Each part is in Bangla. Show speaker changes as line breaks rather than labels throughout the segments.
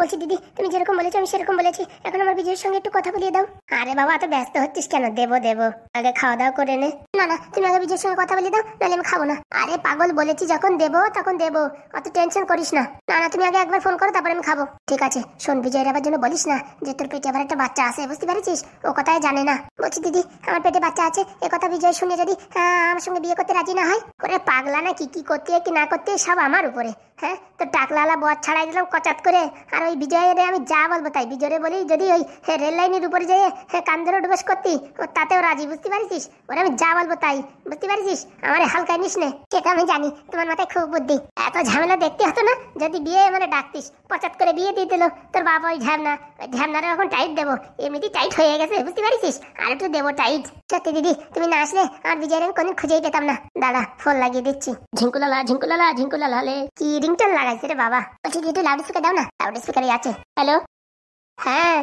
বলছি দিদি, তুমি যেরকম বলেছো আমি সেরকম বলেছি, এখন আমার বিজয়ের সঙ্গে একটু কথা বলিয়ে দাও। আরে বাবা এত ব্যস্ত হচ্ছিস কেন? দেবো দেবো, আগে খাওয়া দাওয়া করে নে। না না, তুমি আগে বিজয়ের সঙ্গে কথা বলিয়ে দাও, নাহলে আমি খাবো না। আরে পাগল, বলেছি যখন দেবো তখন দেবো, অত টেনশন করিস না। না না, তুমি আগে একবার ফোন করো, তারপর আমি খাবো। ঠিক আছে শোন, বিজয়ের আবার জন্য বলিস না যে তোর পেটে আবার একটা বাচ্চা আছে, বুঝতে পেরেছিস? ও কথাই জানে না। বলছি দিদি, আমার পেটে বাচ্চা আছে, এ কথা বিজয় শুনে যদি আমার সঙ্গে বিয়ে করতে রাজি না হয়, ওরে পাগলা না কি কি করতে কি না করতে সব আমার উপরে। হ্যাঁ, তো টাকলালা বর ছাড়াই দিলাম কচাত করে। আর ওই বিজয়ের আমি যা বলবো তাই, বিজয়রে বলি যদি ওই রেল লাইনের উপরে যেয়ে কান্দরে ডুবেস করতি, ও তাতেও রাজি, বুঝতে পারিস? ওরে আমি যা বলবো তাই, বুঝতে পারিস? আমার হালকা নিস নে। সেটা আমি জানি, তোমার মাথায় খুব বুদ্ধি। এত ঝামেলা দেখতে হতো না, যদি বিয়ে মানে ডাকতিস, পচাত করে বিয়ে দিয়ে দিল তোর বাবা। ওই ঝামনা, ওই ঝামনারে এখন টাইট দেবো, এমনিতেই টাইট হয়ে গেছে, বুঝতে পারিস? আর একটু দেবো টাইট। সত্যি দিদি, তুমি না আসলে আর বিজয়ের আমি কোনদিন খুঁজেই পেতাম না। দাদা ফোন লাগিয়ে দিচ্ছি। ঝিঙ্কুলালা ঝিঙ্কুলালা ঝিঙ্কুলালা লে, কি রিংটোন লাগাইছে রে বাবা। বলছি একটু লাউড স্পিকার দাও না, লাউড স্পিকারই আছে। হ্যালো, হ্যাঁ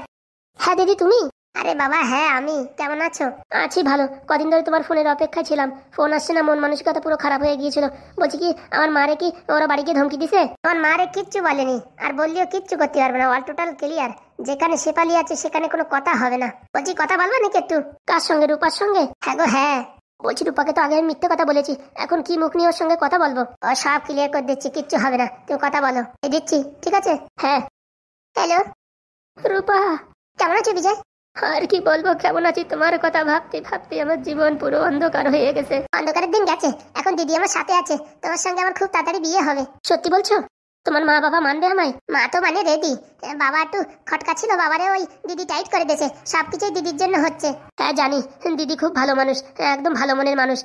হ্যাঁ দিদি তুমি? আরে বাবা হ্যাঁ আমি, কেমন আছো? আছি ভালো, কদিন ধরে তোমার ফোনের অপেক্ষায় ছিলাম, ফোন আসছে না, মন মানসিকতা পুরো খারাপ হয়ে গিয়েছিল। বলছি কি, আমার মারে কি ওরা বাড়ি গিয়ে ধমকি দিছে? আমার মারে কিচ্ছু বলেনি, আর বললেও কিচ্ছু করতে পারবে না, অল টোটাল ক্লিয়ার। যেখানে শেফালি আছে সেখানে কোনো কথা হবে না। বলছি কথা বলবো নাকি একটু? কার সঙ্গে? রূপার সঙ্গে? হ্যাঁ গো হ্যাঁ। বলছি রূপাকে তো আগে আমি মিথ্যে কথা বলেছি, এখন কি মুখ নিয়ে ওর সঙ্গে কথা বলবো? ও সব ক্লিয়ার করে দিচ্ছি, কিচ্ছু হবে না, তুমি কথা বলো। এই দিচ্ছি, ঠিক আছে? হ্যাঁ। হ্যালো রূপা, কেমন আছো বিজয়? আর কি বলবো, কেমন আছি? তোমার কথা ভাবতে ভাবতে আমার জীবন পুরো অন্ধকার হয়ে গেছে। অন্ধকারের দিন গেছে, এখন দিদি আমার সাথে আছে, তোমার সঙ্গে আমার খুব তাড়াতাড়ি বিয়ে হবে। সত্যি বলছো? তোমার মা বাবা মানবে আমায়? মা তো মানে রেডি, বাবা একটু খটকা ছিল, বাবারে ওই দিদি টাইট করে দিয়েছে, সবকিছুই দিদির জন্য হচ্ছে। হ্যাঁ জানি, দিদি খুব ভালো মানুষ, একদম ভালো মনের মানুষ,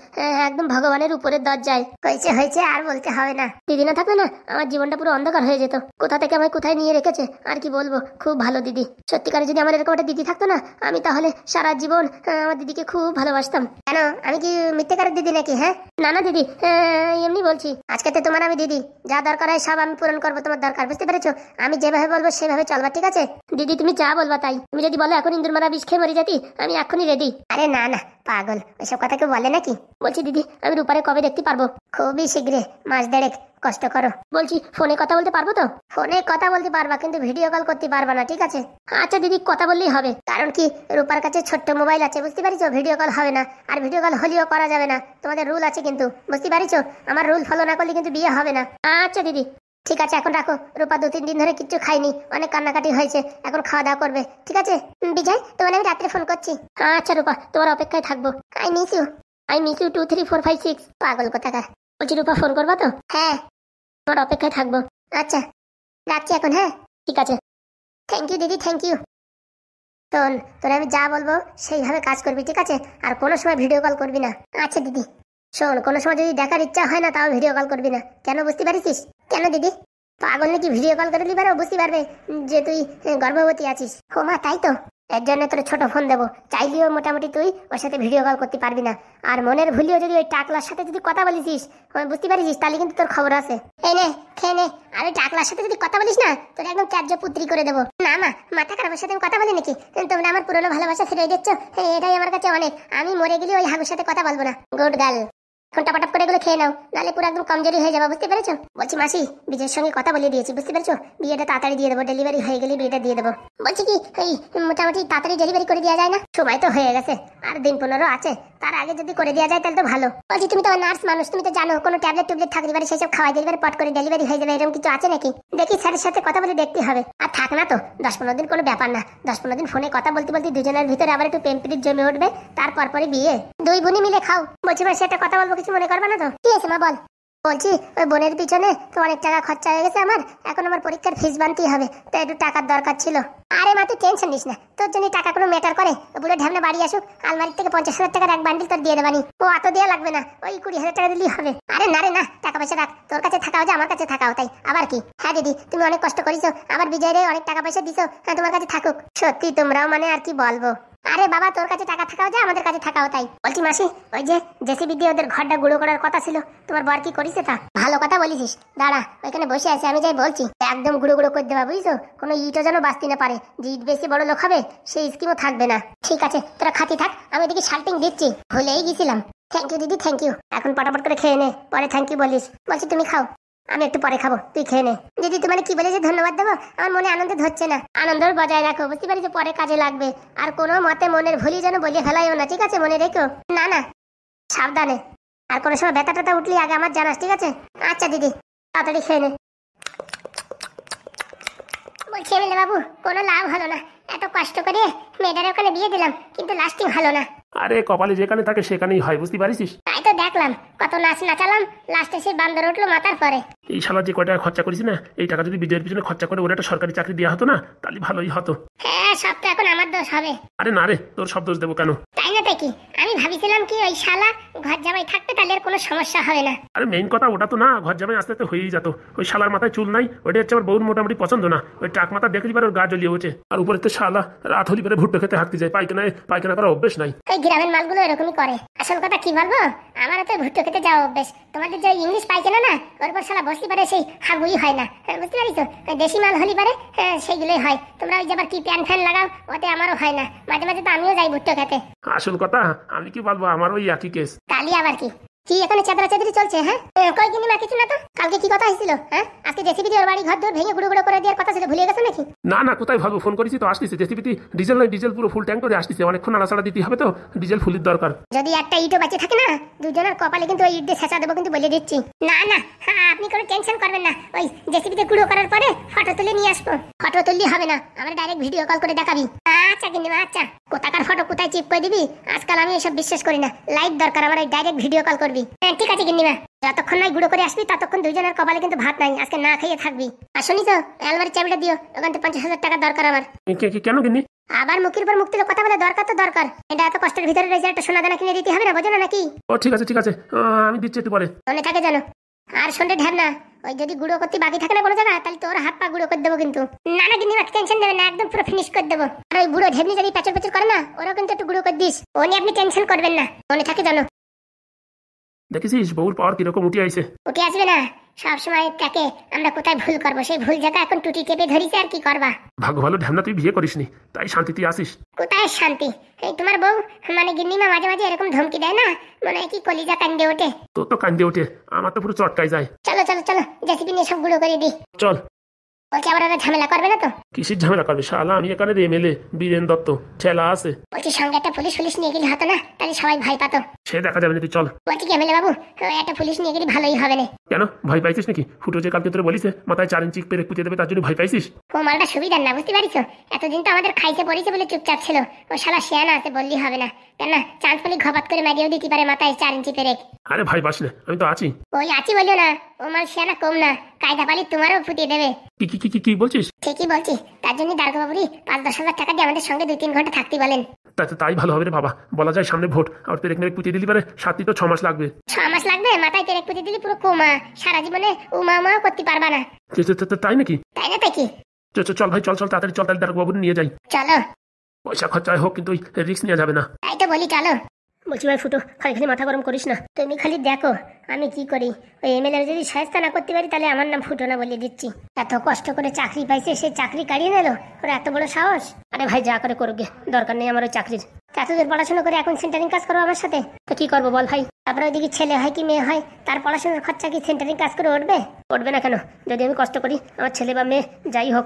একদম ভগবানের উপরের দরজায়। হয়েছে হয়েছে, আর বলতে হবে না। দিদি না থাকলে না আমার জীবনটা পুরো অন্ধকার হয়ে যেত। কোথা থেকে আমায় কোথায় নিয়ে রেখেছে, আর কি বলবো, খুব ভালো দিদি। সত্যিকারে যদি আমার এরকম একটা দিদি থাকতো না, আমি তাহলে সারা জীবন আমার দিদিকে খুব ভালোবাসতাম। কেন, আমি কি মিথ্যেকারের দিদি নাকি? হ্যাঁ না না দিদি, এমনি বলছি। আজকে তো তোমার আমি দিদি, যা দরকার হয় সব আমি পূরণ করবো, তোমার দরকার, বুঝতে পেরেছো? আমি যেভাবে বলবো সেভাবে চলবা, ঠিক আছে? দিদি তুমি যা বলবা তাই। তুমি যদি বলো এখন ইন্দুর মারা বিষ খেয়ে মরে যেতি, আমি এখনই রেডি। আরে না না পাগল, ওইসব কথা কেউ বলে নাকি? বলছি দিদি, আমি রূপারে কবে দেখতে পারবো? খুবই শীঘ্রে, মাস দেড়েক কষ্ট করো। বলছি ফোনে কথা বলতে পারবো তো? ফোনে কথা বলতে পারবা, কিন্তু ভিডিও কল করতে পারবা না, ঠিক আছে? আচ্ছা দিদি, কথা বললেই হবে। কারণ কি, রূপার কাছে ছোট্ট মোবাইল আছে, বুঝতে পারিছো? ভিডিও কল হবে না, আর ভিডিও কল হলেও করা যাবে না, তোমাদের রুল আছে কিন্তু, বুঝতে পারিছো? আমার রুল ফলো না করলে কিন্তু বিয়ে হবে না। আচ্ছা দিদি ঠিক আছে, এখন রাখো। রূপা 2-3 দিন ধরে কিচ্ছু খাইনি, অনেক কান্নাকাটি হয়েছে, এখন খাওয়া দাওয়া করবে, ঠিক আছে? বিজয় তোমার আমি রাত্রে ফোন করছি। আচ্ছা রূপা, তোমার অপেক্ষায় থাকবো। I miss you, I miss you 2 3 4 5 6। পাগল কোথাকার। বলছি রূপা ফোন করবা তো? হ্যাঁ, তোমার অপেক্ষায় থাকবো। আচ্ছা রাখছি এখন, হ্যাঁ ঠিক আছে। থ্যাংক ইউ দিদি, থ্যাংক ইউ। তোর তোরে আমি যা বলবো সেইভাবে কাজ করবি, ঠিক আছে? আর কোনো সময় ভিডিও কল করবি না। আচ্ছা দিদি। শোন, কোনো সময় যদি দেখার ইচ্ছা হয় না, তাও ভিডিও কল করবি না। কেন, বুঝতে পারিস? কেন দিদি? পাগল নাকি? ভিডিও কল করে নিবার বুঝতে পারবে যে তুই গর্ভবতী আছিস। ও মা, তাই তো, এর জন্য তোর ছোট ফোন দেবো, চাইলেও মোটামুটি তুই ওর সাথে ভিডিও কল করতে পারবি না। আর মনের ভুলিও যদি ওই টাকলার সাথে যদি কথা বলিস, বুঝতে পারিস, তাহলে কিন্তু তোর খবর আছে। এই নে খেয়ে নে। আর ওই টাকলার সাথে যদি কথা বলিস না, তোর একদম ত্যায্য পুত্রী করে দেবো। না মা, মাথা খারাপের সাথে আমি কথা বলি নাকি? তোমরা আমার পুরনো ভালোবাসা ফিরে দিচ্ছ, এটাই আমার কাছে অনেক। আমি মরে গেলে ওই হাগুর সাথে কথা বলবো না। Good girl. এখন টপাটপ করে এগুলো খেয়ে নাও, নাহলে পুরো একদম কমজোরি হয়ে যাবে, বুঝতে পেরেছো? বলছি মাসি, বিজয়ের সঙ্গে কথা বলে দিয়েছি, বুঝতে পেরেছো? বিয়েটা তাড়াতাড়ি দিয়ে দেবো, ডেলিভারি হয়ে গেলে বিয়েটা দিয়ে দেবো। বলছি কি, এই মোটামুটি তাড়াতাড়ি ডেলিভারি করে দেওয়া যায় না? সময় তো হয়ে গেছে, আর দিন 15 আছে, তার আগে যদি করে দেওয়া যায় তাহলে তো ভালো। বলছি তুমি তো নার্স মানুষ, তুমি তো জানো কোনো ট্যাবলেট টুবলেট থাকতে পারে, সেসব খাওয়াই ডেলিভারি পট করে ডেলিভারি হয়ে যাবে, এরকম কিছু আছে নাকি? দেখি স্যারের সাথে কথা বলে দেখতে হবে। আর থাক না তো, 10-15 দিন কোনো ব্যাপার না, 10-15 দিন ফোনে কথা বলতে বলতে দুজনের ভিতরে আবার একটু প্রেম প্রীতি জমে উঠবে, তারপর পরে বিয়ে। 2 বোনই মিলে খাও। বলছি ভাই, সেটা কথা বলবো, কিছু মনে করবে না তো? কি আছে মা বল। বলছি ওই বোনের পিছনে তো অনেক টাকা খরচা হয়ে গেছে আমার, এখন আমার পরীক্ষার ফিস বানতেই হবে, তাই একটু টাকার দরকার ছিল। আরে মা তুই টেনশন নিস না, তোর জন্য টাকা কোনো ম্যাটার করে? বুড়ো ঢ্যামনা বাড়ি আসুক, আলমারি থেকে 50,000 টাকার এক বান্ডিল তোর দিয়ে দেবানি। ও অত দেওয়া লাগবে না, ওই 20,000 টাকা দিলেই হবে। আরে না রে না, টাকা পয়সা রাখ, তোর কাছে থাকাও যে আমার কাছে থাকাও তাই, আবার কি? হ্যাঁ দিদি, তুমি অনেক কষ্ট করিছো, আমার বিজয় রে অনেক টাকা পয়সা দিছো, হ্যাঁ তোমার কাছে থাকুক। সত্যি তোমরাও মানে আর কি বলবো। আরে বাবা, তোর কাছে টাকা থাকাও যা আমাদের কাছে থাকাও তাই। বলছি মাসি, ওই যে জেসিবি দিয়ে ওদের ঘরটা গুঁড়ো করার কথা ছিল, তোমার বর কি করিছে তা? ভালো কথা বলিস, দাঁড়া ওইখানে বসে আছে, আমি যাই বলছি। একদম গুঁড়ো গুঁড়ো করে দেবা, বুঝছো? কোনো ইটও যেন বাঁচতে না পারে, যে ইট বেশি বড় লোক হবে সেই স্কিমও থাকবে না। ঠিক আছে, তোরা খাতি থাক, আমি এদিকে শাল্টিং দিচ্ছি, ভুলেই গেছিলাম। থ্যাংক ইউ দিদি, থ্যাংক ইউ। এখন পটাপট করে খেয়ে নে, পরে থ্যাংক ইউ বলিস। বলছি তুমি খাও। আমি একটু পরে খাবো, তুই খেয়ে নে। দিদি তোমার কি বলে যে ধন্যবাদ দেবো, আমার মনে আনন্দ ধরছে না। আনন্দ বজায় রাখো, বুঝতে পারি যে পরে কাজে লাগবে। আর কোনো মতে মনের ভুলি যেন বলে ফেলাইও না, ঠিক আছে? মনে রেখো। না না, সাবধানে। আর কোনো সময় ব্যথা ট্যাথা উঠলি আগে আমার জানাস, ঠিক আছে? আচ্ছা দিদি, তাড়াতাড়ি খেয়ে নে। বলছি এমএলএ বাবু, কোনো লাভ হলো না। এত কষ্ট করে মেয়েটার ওখানে বিয়ে দিলাম, কিন্তু লাস্টিং হলো না।
আরে কপালে যেখানে থাকে সেখানেই হয়, বুঝতে পারিস?
তাই তো দেখলাম, কত নাচ নাচালাম, লাস্টে সে বান্দর উঠলো মাথার পরে।
এই শালা যে কয় টাকা খরচা করিস না, এই টাকা যদি বিজয়ের পিছনে খরচা করে ওরা একটা সরকারি চাকরি দেওয়া হতো না, তাহলে ভালোই হতো।
হ্যাঁ, সব তো এখন আমার দোষ হবে।
আরে না রে, তোর সব দোষ দেবো কেন?
তাই না? তাই কি আমি ভাবিছিলাম কি ওই শালা ঘর জামাই থাকতে তাহলে আর কোনো সমস্যা হবে না।
আরে মেইন কথা ওটা তো না, ঘর জামাই আস্তে আস্তে হয়েই যেত। ওই শালার মাথায় চুল নাই, ওইটা হচ্ছে আমার বউর মোটামুটি পছন্দ না। ওই টাক মাথা দেখলি পারে ওর গা জ্বলিয়ে ওঠে। আর উপরে তো শালা রাত হলি পারে ভুট্টো খেতে হাঁটতে যায়, পায়খানা করার অভ্যেস নাই।
এই গ্রামের মালগুলো এরকমই করে। আসল কথা কি বলবো, আমারও তো ভুট্টো খেতে যাওয়া অভ্যেস। তোমাদের যে ইংলিশ পাইখানা না, ওর পর শালা বসলি পারে সেই হাগুই হয় না, বুঝতে পারিস? দেশি মাল হলি পারে সেইগুলোই হয়। তোমরা ওই যে আবার কি প্যান ফ্যান লাগাও, ওতে আমারও হয় না। মাঝে মাঝে তো আমিও যাই ভুট্টো খেতে।
আসল কথা আমি কি বলবো, আমার ওই একই কেস।
কালি আবার কি কি এখানে চাদরা চাদরি চলছে? হ্যাঁ, কই কিনি মা কিছু না তো। কালকে কি কথা হয়েছিল? হ্যাঁ, আজকে জেসিবি দিয়ে ওর বাড়ি ঘর দৌড় ভেঙে গুঁড়ো গুঁড়ো করে দেওয়ার কথা ছিল, ভুলে গেছো নাকি?
না না, কোথায় ভাবো, ফোন করেছি তো আসতেছে। জেসিবিতে ডিজেল নয়, ডিজেল পুরো ফুল ট্যাঙ্ক করে আসতেছে। অনেকক্ষণ নাড়াচাড়া দিতে হবে তো, ডিজেল ফুলের দরকার।
যদি একটা ইটও বাঁচে থাকে না, দুজনের কপালে কিন্তু ওই ইট দিয়ে ছেঁচা দেবো, কিন্তু বলে দিচ্ছি। না না, হ্যাঁ, আপনি কোনো টেনশন করবেন না। ওই জেসিবিতে গুঁড়ো করার পরে ফটো তুলে নিয়ে আসবো। ফটো তুললি হবে না, আমরা ডাইরেক্ট ভিডিও কল করে দেখাবি। আচ্ছা কিনিমা, আচ্ছা। কোথাকার ফটো কোথায় চিপ করে দিবি, আজকাল আমি এসব বিশ্বাস করি না। লাইভ দরকার আমার, ওই ডাইরেক্ট ভিডিও কল করবি। হ্যাঁ ঠিক আছে কিনিমা, যতক্ষণ নাই গুঁড়ো করে আসবি ততক্ষণ দুজনের কপালে কিন্তু ভাত নাই, আজকে না খেয়ে থাকবি। আর শুনি তো, আলমারির চাবিটা দিও, ওখান থেকে 50,000 টাকা দরকার আমার।
কেন কিনি?
আবার মুখের পর মুখ তুলে কথা বলে, দরকার তো দরকার। এটা এত কষ্টের ভিতরে রয়েছে, একটা সোনা দানা কিনে দিতে হবে না, বোঝো না নাকি?
ও ঠিক আছে ঠিক আছে, আমি দিচ্ছি একটু পরে।
মনে থাকে জানো। আর সন্ধ্যে ঢের না, ওই যদি গুঁড়ো করতে বাকি থাকে না কোনো জায়গা, তাহলে তোর হাত পা গুঁড়ো করে দেবো কিন্তু। না না কিন্তু টেনশন নেবেন না, একদম পুরো ফিনিশ করে দেবো। আর ওই বুড়ো ঢেবনি যদি প্যাচর প্যাচর করে না, ওরাও কিন্তু একটু গুঁড়ো করে দিস। ও নিয়ে আপনি টেনশন করবেন না, মনে থাকে জানো।
দেখেছিস বউর পাওয়ার কিরকম উঠে আইছে?
উঠে আসবে না, সবসময় তাকে আমরা কোথায় ভুল করবো সেই ভুল জায়গা এখন টুটি চেপে ধরিছে, আর কি করবা।
ভাগ্য ভালো ঢ্যামনা তুই বিয়ে করিসনি, তাই শান্তিতে আসিস।
কোথায় শান্তি? এই তোমার বউ মানে গিন্নিমা মাঝে মাঝে এরকম ধমকি দেয় না, মনে হয় কি কলিজা কান্দে ওঠে।
তোর তো কান্দে ওঠে, আমার তো পুরো চটকাই যায়।
চলো চলো চলো, জেসিবি নিয়ে সব গুঁড়ো করে দিই।
চল।
বলছি আবার ওরা ঝামেলা করবে না তো?
কিসের ঝামেলা করবে শালা, আমি এখানে এমএলএ বীরেন দত্ত ঠেলা আছে।
বলছি সঙ্গে একটা পুলিশ নিয়ে গেলে হতো না, তাহলে সবাই ভয় পাতো।
সে দেখা যাবে না, তুই চল।
বলছি কি এমএলএ বাবু, একটা পুলিশ নিয়ে গেলে ভালোই হবে না?
কেন ভয় পাইছিস নাকি? ফুটো যে কালকে তোরে বলিছে মাথায় 4 ইঞ্চি পেরে পুঁতে দেবে, তার জন্য ভয় পাইছিস?
ও মালটা সুবিধার না, বুঝতে পারিস? এতদিন তো আমাদের খাইতে পড়েছে বলে চুপচাপ ছিল। ও শালা শেয়ানা আছে, বললি হবে না। কেন না, চাঁদ পলি ঘপাত করে মারিয়েও দিতে পারে মাথায় 4 ইঞ্চি পেরে।
আরে ভয় পাস না, আমি তো আছি।
ওই আছি বলিও না, ও মাল শেয়ানা কম না, কায়দা পালি তোমারও ফুটিয়ে দেবে।
কি কি কি কি বলছিস?
ঠিকই বলছি, তার জন্য দারোগা বাবুরি 5-10 হাজার টাকা দিয়ে আমাদের সঙ্গে 2-3 ঘন্টা থাকতে বলেন।
তাই ভালো হবে রে বাবা। বলা যায় সামনে ভোট, আর পেরেক মেরেক পুঁতে দিলি পারে 7 তো 6 মাস লাগবে।
6 মাস লাগবে? মাথায় পেরেক পুঁতে দিলি পুরো কোমা, সারা জীবনে উমা উমাও করতে পারবা না।
তাই নাকি?
তাই না? তাই কি?
চল ভাই, চল তাড়াতাড়ি চল, তাহলে দারোগা বাবু নিয়ে যাই।
চলো।
পয়সা খরচায় হোক, কিন্তু রিস্ক নেওয়া যাবে না।
তাই তো বলি, চলো।
বলছি ভাই ফুটো, খালি মাথা গরম করিস না।
তুমি খালি দেখো আমি কি করি। ওই এমএলএ যদি সাহায্য না করতে পারি, তাহলে আমার নাম ফুটো না বলে দিচ্ছি। এত কষ্ট করে চাকরি পাইছে, সে চাকরি কাড়িয়ে নিল, ওর এত বড় সাহস।
আরে ভাই যা করে করুক গে, দরকার নেই আমার ওই চাকরির।
এতদূর পড়াশোনা করে এখন সেন্টারিং কাজ করবো আমার সাথে,
তো কি করবো বল ভাই?
তারপরে ওইদিকে ছেলে হয় কি মেয়ে হয়, তার পড়াশোনার খরচা কি সেন্টারিং কাজ করে উঠবে?
উঠবে না কেন? যদি আমি কষ্ট করি, আমার ছেলে বা মেয়ে যাই হোক,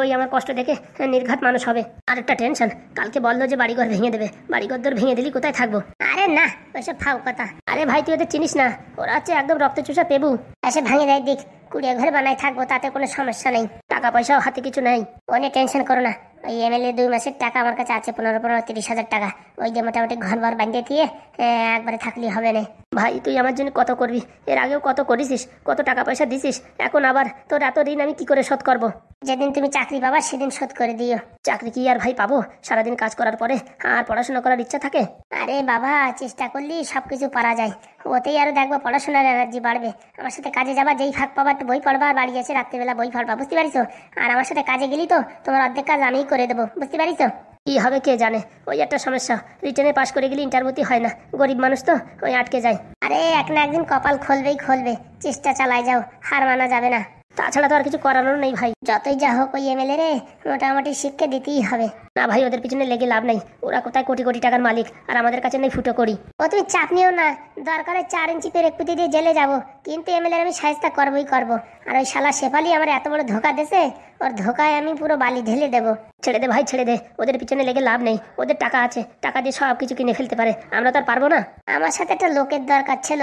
ওই আমার কষ্ট দেখে নির্ঘাত মানুষ হবে। আর একটা টেনশন, কালকে বললো যে বাড়িঘর ভেঙে দেবে। বাড়িঘর দর ভেঙে দিলি কোথায় থাকবো?
আরে না, ওইসব ফাউ কথা।
আরে ভাই তুই ওদের চিনিস না, ওরা হচ্ছে একদম রক্ত চুষা পেবু।
এসে ভাঙে দেয় দিক, কুড়িয়ে ঘরে বানায় থাকবো, তাতে কোনো সমস্যা নেই।
টাকা পয়সাও হাতে কিছু নেই।
ও নিয়ে টেনশন করো না। ওই এমএলএ 2 মাসের টাকা আমার কাছে আছে, 15-30 হাজার টাকা। ওই যে মোটামুটি ঘর বার বাঁধিয়ে দিয়ে একবারে থাকলে হবে না।
ভাই তুই আমার জন্য কত করবি, এর আগেও কত করেছিস, কত টাকা পয়সা দিছিস, এখন আবার তোর এত ঋণ আমি কি করে শোধ করবো?
যেদিন তুমি চাকরি পাবা সেদিন শোধ করে দিও।
চাকরি কি আর ভাই পাবো? সারাদিন কাজ করার পরে আর পড়াশোনা করার ইচ্ছা থাকে?
আরে বাবা, চেষ্টা করলেই সবকিছু পারা যায়। ওতেই আরো দেখবো পড়াশোনার এনার্জি বাড়বে। আমার সাথে কাজে যাবা, যেই ফাঁক পাবা একটু বই পড়বা, আর বাড়ি এসে রাত্রিবেলা বই পড়বা, বুঝতে পারিছো? আর আমার সাথে কাজে গেলি তো তোমার অর্ধেক কাজ আমিই করে দেবো, বুঝতে পারিছো?
কি হবে কে জানে, ওই একটা সমস্যা, রিটেনে পাশ করে গেলে ইন্টারভিউতে হয় না, গরিব মানুষ তো ওই আটকে যায়।
আরে এক না একদিন কপাল খুলবেই খুলবে, চেষ্টা চালায় যাও, হার মানা যাবে না।
তাছাড়া তো আর কিছু করানোর নেই ভাই।
যতই যা হোক ওই এমএলএ রে মোটামুটি শিক্ষা দিতেই হবে।
না ভাই, ওদের পিছনে লেগে লাভ নেই। ওরা কোথায় কোটি কোটি টাকার মালিক, আর আমাদের কাছে নেই ফুটো করি।
ও তুমি চাপ নিও না, দরকারে 4 ইঞ্চি পেরেক পুঁতি দিয়ে জেলে যাব, কিন্তু এমএলএ আমি সাহায্য করবই করব। আর ওই শালা শেফালি আমার এত বড় ধোকা দেছে, ওর ধোকায় আমি পুরো বালি ঢেলে দেবো।
ছেড়ে দে ভাই, ছেড়ে দে। ওদের পিছনে লেগে লাভ নেই। ওদের টাকা আছে, টাকা দিয়ে সব কিছু কিনে ফেলতে পারে, আমরা তো আর পারবো না।
আমার সাথে একটা লোকের দরকার ছিল,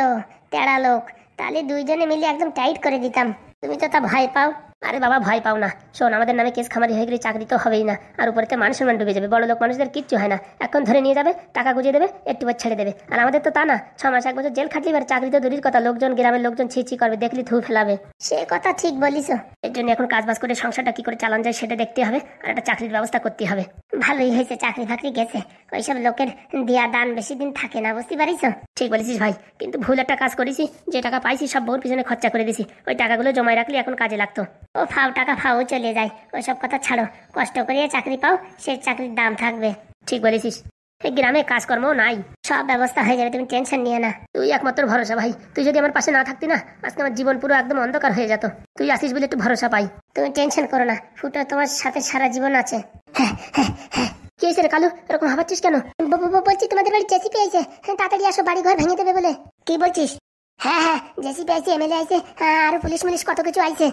তেড়া লোক, তাহলে দুইজনে মিলে একদম টাইট করে দিতাম। তুমি তো তা ভয় পাও।
আরে বাবা, ভয় পাও না। শোন, আমাদের নামে কেস খামারি হয়ে গেলে চাকরি তো হবেই না, আর উপরেতে মান সম্মান ডুবে যাবে। বড় লোক মানুষদের কিচ্ছু হয় না, এখন ধরে নিয়ে যাবে, টাকা গুজিয়ে দেবে, একটু বার ছেড়ে দেবে। আর আমাদের তো তা না, 6 মাস 1 বছর জেল খাটলি, আর চাকরি তো দূরের কথা, লোকজন, গ্রামের লোকজন ছি করবে, দেখলি থু ফেলাবে।
সে কথা ঠিক বলিস।
এর জন্য এখন কাজ বাজ করে সংসারটা কি করে চালানো যায় সেটা দেখতে হবে, আর একটা চাকরির ব্যবস্থা করতে হবে।
ভালোই হয়েছে চাকরি ফাকরি গেছে, ওইসব লোকের দেয়া দান বেশি দিন থাকে না, বুঝতে পারিস।
ঠিক বলেছিস ভাই, কিন্তু ভুল একটা কাজ করেছি। যে টাকা পাইছি সব বউর পিছনে খরচা করে দিছি। ওই টাকাগুলো জমায় রাখলে এখন কাজে লাগতো।
ও ফাও টাকা ফাও চলে যায়, ওইসব কথা ছাড়ো। কষ্ট করে চাকরি পাও, সেই চাকরির দাম থাকবে।
ঠিক বলেছিস। এই গ্রামে কাজকর্ম নাই,
সব ব্যবস্থা হয়ে যাবে, তুমি টেনশন নিয়ে না।
তুই একমাত্র ভরসা ভাই। তুই যদি আমার পাশে না থাকতি না, আজকে আমার জীবন পুরো একদম অন্ধকার হয়ে যেত। তুই আসিস বলে একটু ভরসা পাই।
তুমি টেনশন করো না, ফুটো তোমার সাথে সারা জীবন আছে।
কি হয়েছে রে কালু, এরকম ভাবাচ্ছিস কেন?
বলছি তোমাদের বাড়ি জেসিপি আইছে, তাড়াতাড়ি আসো, বাড়ি ঘর ভেঙে দেবে বলে। কি বলছিস? হ্যাঁ, জেসিপি আইছে, এমএলএ আইছে, আর পুলিশ মুলিশ কত কিছু আইছে।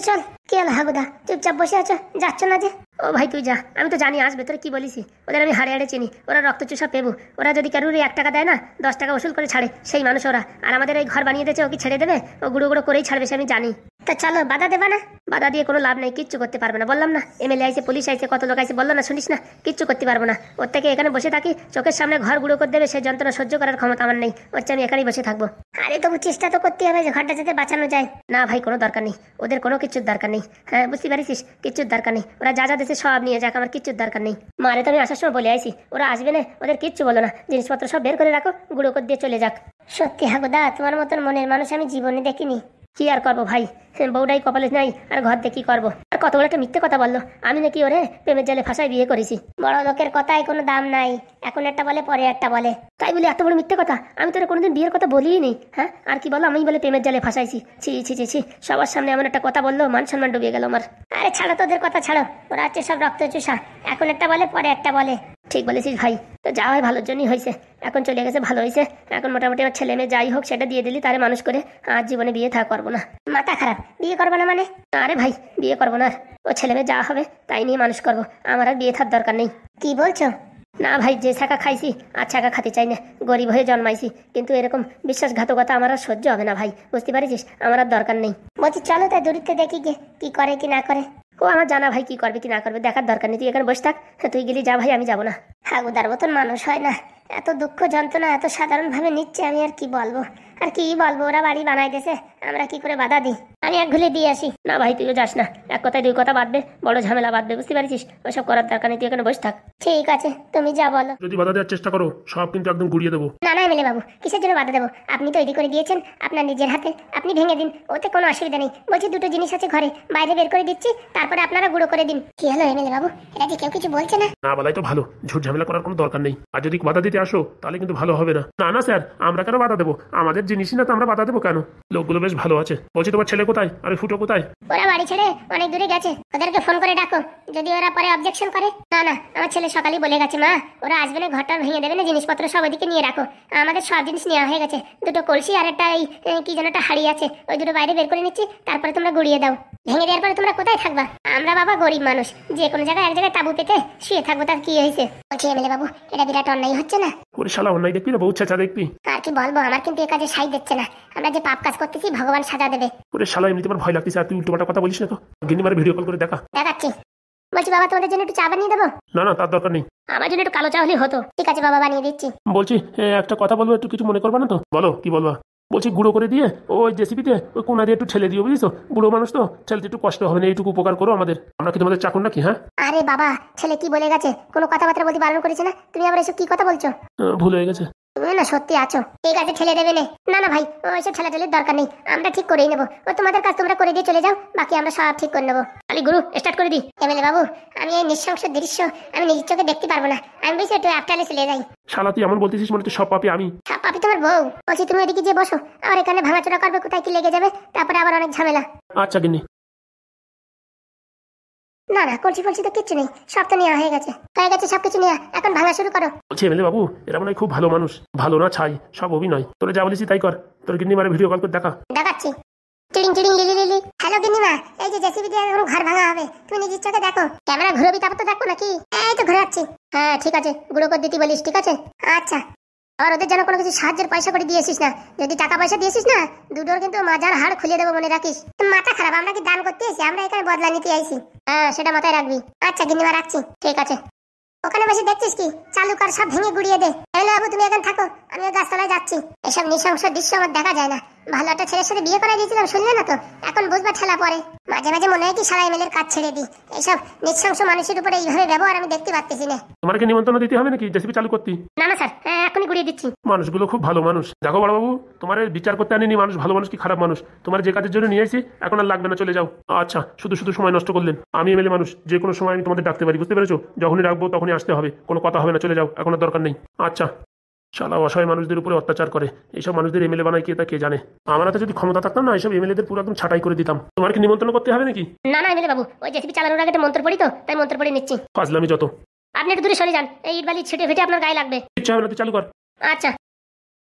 চল। কি হলো হাগুদা, চুপচাপ বসে আছো, যাচ্ছ না যে?
ও ভাই তুই যা, আমি তো জানি আসবে। তোরা কি বলিসি, ওদের আমি হাড়ে হাড়ে চিনি। ওরা রক্তচোষা পেবু। ওরা যদি কারুর 1 টাকা দেয় না, 10 টাকা ওসুল করে ছাড়ে, সেই মানুষ ওরা। আর আমাদের এই ঘর বানিয়ে দিয়েছে, ও কি ছেড়ে দেবে? ও গুঁড়ো গুঁড়ো করেই ছাড়বে, সে আমি জানি।
তা চলো, বাধা দেবা না?
বাধা দিয়ে কোনো লাভ নেই, কিচ্ছু করতে পারবে না, বললাম না। এমএলএ আইছে, পুলিশ আইছে, কত লোক আইছে, বললো না, শুনিস না? কিচ্ছু করতে পারবো না। ওর থেকে এখানে বসে থাকি, চোখের সামনে ঘর গুঁড়ো করে দেবে, সেই যন্ত্রণা সহ্য করার ক্ষমতা আমার নেই। ওর চেয়ে আমি এখানেই বসে থাকবো।
আরে তবু চেষ্টা তো করতে হবে যে ঘরটা যাতে বাঁচানো যায়।
না ভাই, কোনো দরকার নেই, ওদের কোনো কিচ্ছুর দরকার নেই। হ্যাঁ, বুঝতে পারিস, কিচ্ছুর দরকার নেই। ওরা যা দেশে সব নিয়ে যাক, আমার কিচ্ছুর দরকার নেই। মারে তো আমি আসার সময় বলে আইছি, ওরা আসবে না, ওদের কিচ্ছু বলো না, জিনিসপত্র সব বের করে রাখো, গুঁড়ো করে দিয়ে চলে যাক।
সত্যি হাগুদা, তোমার মতন মনের মানুষ আমি জীবনে দেখিনি।
কি আর করবো ভাই, বউটাই কপালে নাই, আর ঘর দিয়ে কি করবো? আর কত বড় একটা মিথ্যে কথা বললো। আমি নাকি ওরে প্রেমের জালে ফাঁসায় বিয়ে করেছি।
বড় লোকের কথায় কোনো দাম নাই, এখন একটা বলে পরে একটা বলে।
তাই বলে এত বড় মিথ্যে কথা? আমি তোর কোনোদিন বিয়ের কথা বলিই নি। হ্যাঁ, আর কি বলো, আমি বলে প্রেমের জালে ফাঁসাইছি? ছি, সবার সামনে এমন একটা কথা বললো, মান সম্মান ডুবিয়ে গেল আমার।
আরে ছাড়ো, তোদের কথা ছাড়ো, ওরা হচ্ছে সব রক্ত চুষা, এখন একটা বলে পরে একটা বলে।
ঠিক বলেছিস ভাই, তো যা হয় ভালোর জন্যই হয়েছে। এখন চলে গেছে, ভালো হয়েছে। এখন মোটামুটি আমার ছেলে মেয়ে যাই হোক সেটা দিয়ে দিলি, তারে মানুষ করে। আর জীবনে বিয়ে থা করবো না।
মাথা খারাপ, বিয়ে করবো না মানে?
আরে ভাই, বিয়ে করবো না। ও ছেলে মেয়ে যা হবে তাই নিয়ে মানুষ করবো, আমার আর বিয়ে থার দরকার নেই।
কি বলছো?
না ভাই, যে ছাকা খাইছি আর ছাকা খাতে চাই না। গরিব হয়ে জন্মাইছি, কিন্তু এরকম বিশ্বাসঘাতকতা আমার আর সহ্য হবে না ভাই, বুঝতে পারিস? আমার আর দরকার নেই।
বলছি চলো তাই দূরিতে দেখি গে কি করে কি না করে।
ও আমার জানা ভাই, কি করবে কি না করবে দেখার দরকার নেই। তুই এখানে বসে থাক, তুই গেলি যা ভাই, আমি যাবো না।
হাগুদার মতন মানুষ হয় না, এত দুঃখ যন্ত্রণা এত সাধারণ ভাবে নিচ্ছে, আমি আর কি বলবো। ওরা বাড়ি বানাই দিয়েছে, আমরা কি করে বাধা দিই? আমি এক ঘুলে দিয়ে আসি।
না ভাই, তুইও যাস না, এক কথায় 2 কথা বাঁধবে, বড় ঝামেলা বাঁধবে, বুঝতে পারছিস? ওসব করার দরকার নেই, তুই এখানে বসে থাক।
ঠিক আছে, তুমি যা বলো।
যদি বাধা দেওয়ার চেষ্টা করো, সব কিন্তু একদম গুড়িয়ে দেবো।
না এমএলএ বাবু, কিসের জন্য বাধা দেবো? আপনি তৈরি করে দিয়েছেন আপনার নিজের হাতে, আপনি ভেঙে দিন, ওতে কোনো অসুবিধা নেই। বলছি 2টো জিনিস আছে ঘরে, বাইরে বের করে দিচ্ছি, তারপরে আপনারা গুঁড়ো করে দিন। কি হলো এমএলএ বাবু, এটা যে কেউ কিছু বলছে না?
না বলাই তো ভালো, ঝুট ঝামেলা করার কোনো দরকার নেই। আর যদি বাধা দিতে আসো তাহলে কিন্তু ভালো হবে না। না স্যার, আমরা কেন বাধা দেবো? আমাদের জিনিসই না তো আমরা বাধা দেবো কেন? লোকগুলো বেশ ভালো আছে। বলছি তোমার ছেলে কোথায়, আর ফুটো কোথায়?
ওরা বাড়ি ছেড়ে অনেক দূরে গেছে, ওদেরকে ফোন করে ডাকো, যদি ওরা পরে অবজেকশন করে। না, আমার ছেলে সকালেই বলে গেছে, মা ওরা আসবে না, ঘরটা ভেঙে দেবে না, জিনিসপত্র সব ওদিকে নিয়ে রাখো। আমাদের সব জিনিস নেওয়া হয়ে গেছে, 2টো কলসি আর একটা কি যেন একটা হাড়ি আছে, ওই 2টো বাইরে বের করে নিচ্ছি, তারপরে তোমরা গুড়িয়ে দাও। ভেঙে দেওয়ার পরে তোমরা কোথায় থাকবা? আমরা বাবা গরিব মানুষ, যে কোনো জায়গায় এক জায়গায় তাবু পেতে শুয়ে থাকবো, তার কি হয়েছে? বলছি এমএলএ বাবু, এটা বিরাট অন্যায় হচ্ছে না?
ওরে শালা, অন্যায় দেখবি না, বউ চেঁচা দেখবি।
আর কি বলবো, আমার কিন্তু এ কাজে সাই দিচ্ছে না। আমরা যে পাপ কাজ করতেছি ভগবান সাজা দেবে।
ওরে শালা, এমনি তোমার ভয় লাগতেছে, আর তুই উল্টোপাল্টা কথা বলিস না তো। গিন্নি মারে ভিডিও কল করে
দেখাচ্ছি। বলছি বাবা, তোমাদের জন্য একটু চা বানিয়ে দেবো?
না, তার দরকার নেই।
আমার জন্য একটু কালো চা হলেই হতো।
ঠিক আছে বাবা, বানিয়ে দিচ্ছি।
বলছি একটা কথা বলবো, একটু কিছু মনে করবা না তো? বলো, কি বলবা? বলছি গুঁড়ো করে দিয়ে ওই জেসিপিতে ওই কোনা দিয়ে একটু ঠেলে দিও, বুঝিস? বুড়ো মানুষ তো, ঠেলতে একটু কষ্ট হবে না, এইটুকু উপকার করো আমাদের। আমরা কি তোমাদের চাকর নাকি? হ্যাঁ।
আরে বাবা, ছেলে কি বলে গেছে, কোনো কথাবার্তা বলতে বারণ করেছে না, তুমি আবার এসব কি কথা বলছো?
ভুল হয়ে গেছে।
তুমি না সত্যি আছো। ঠিক আছে, ঠেলে দেবে না। না না ভাই, ওইসব ঠেলাঠেলির দরকার নেই, আমরা ঠিক করেই নেবো। ও তোমাদের কাজ তোমরা করে দিয়ে চলে যাও, বাকি আমরা সব ঠিক করে নেবো।
আলি গুরু স্টার্ট করে দি।
এমএলএ বাবু, আমি এই নৃশংস দৃশ্য আমি নিজের চোখে দেখতে পারবো না। আমি বেশি একটু আফটালে চলে যাই।
শালা তুই এমন বলতেছিস মনে হচ্ছে সব পাপি আমি।
সব পাপি তোমার বউ। বলছি তুমি ওইদিকে যে বসো, আর এখানে ভাঙাচোরা করবে, কোথায় কি লেগে যাবে, তারপরে আবার অনেক ঝামেলা।
আচ্ছা গিন্নি।
না না, কলসি ফলসি তো কিচ্ছু নেই, সব তো নেওয়া হয়ে গেছে সবকিছু নেওয়া। এখন ভাঙা শুরু করো।
বলছি এমএলএ বাবু, এরা মনে হয় খুব ভালো মানুষ। ভালো না ছাই, সব অভিনয়। তোরা যা বলেছি তাই কর। তোর গিন্নি মারে ভিডিও কল করে দেখা।
দেখাচ্ছি। চিড়িং চিড়িং লিলি লিলি। হ্যালো গিন্নিমা, এই যে জেসিবি দিয়ে এখন ঘর ভাঙা হবে, তুমি নিজের চোখে দেখো। ক্যামেরা ঘুরবি, তারপর তো দেখো নাকি। এই তো ঘোরাচ্ছি। হ্যাঁ ঠিক আছে, গুঁড়ো করে দিতে বলিস, ঠিক আছে। আচ্ছা, আর ওদের যেন কোনো কিছু সাহায্যের পয়সা করে দিয়েছিস না। যদি টাকা পয়সা দিয়েছিস না, দুটোর কিন্তু মাজার হাড় খুলে দেবো, মনে রাখিস। মাথা খারাপ, আমরা কি দান করতে এসেছি? আমরা এখানে বদলা নিতে আইছি। হ্যাঁ, সেটা মাথায় রাখবি। আচ্ছা গিন্নিমা, রাখছি। ঠিক আছে। ওখানে বসে দেখছিস কি? চালু কর, সব ভেঙে গুড়িয়ে দে। এলো বাবু, তুমি এখানে থাকো, আমি গাছতলায় যাচ্ছি। এসব নৃশংস দৃশ্য আমার দেখা যায় না। ভালো একটা ছেলের সাথে বিয়ে করা দিয়েছিলাম, শুনলে না তো? এখন বুঝবা ঠেলা পরে। মাঝে মাঝে মনে হয় কি সারা এমএলএর কাজ ছেড়ে দিই। এইসব নৃশংস মানুষের উপরে এইভাবে ব্যবহার আমি দেখতে পাচ্ছি না।
তোমাকে নিমন্ত্রণ দিতে হবে নাকি জেসিবি চালু করতে?
না না স্যার, এখনই গুড়িয়ে দিচ্ছি।
মানুষগুলো খুব ভালো মানুষ। দেখো বড়বাবু, তোমার বিচার করতে আনিনি মানুষ ভালো মানুষ কি খারাপ মানুষ। তোমার যে কাজের জন্য নিয়ে আসি, এখন আর লাগবে না, চলে যাও। আচ্ছা, শুধু শুধু সময় নষ্ট করলেন। আমি এমএলএ মানুষ, যে কোনো সময় আমি তোমাদের ডাকতে পারি, বুঝতে পেরেছো? যখনই ডাকবো তখনই আসতে হবে, কোনো কথা হবে না, চলে যাও, এখন আর দরকার নেই। আচ্ছা। শালা অসহায় মানুষদের উপরে অত্যাচার করে, এইসব মানুষদের এমএলএ বানায় কে তা কে জানে। আমার হাতে যদি ক্ষমতা থাকতাম না, এইসব এমএলএদের পুরো একদম ছাঁটাই করে দিতাম। তোমার কি নিমন্ত্রণ করতে হবে নাকি?
না না এমএলএ বাবু, ওই জেসিবি চালানোর আগে একটা মন্ত্র পড়ি তো, তাই মন্ত্র পড়ে নিচ্ছি।
ফাজলামি যত।
আপনি একটু দূরে সরে যান, এই ইট বালি ছিটে ফেটে আপনার গায়ে লাগবে।
ইচ্ছা হবে না, তুই চালু কর।
আচ্ছা।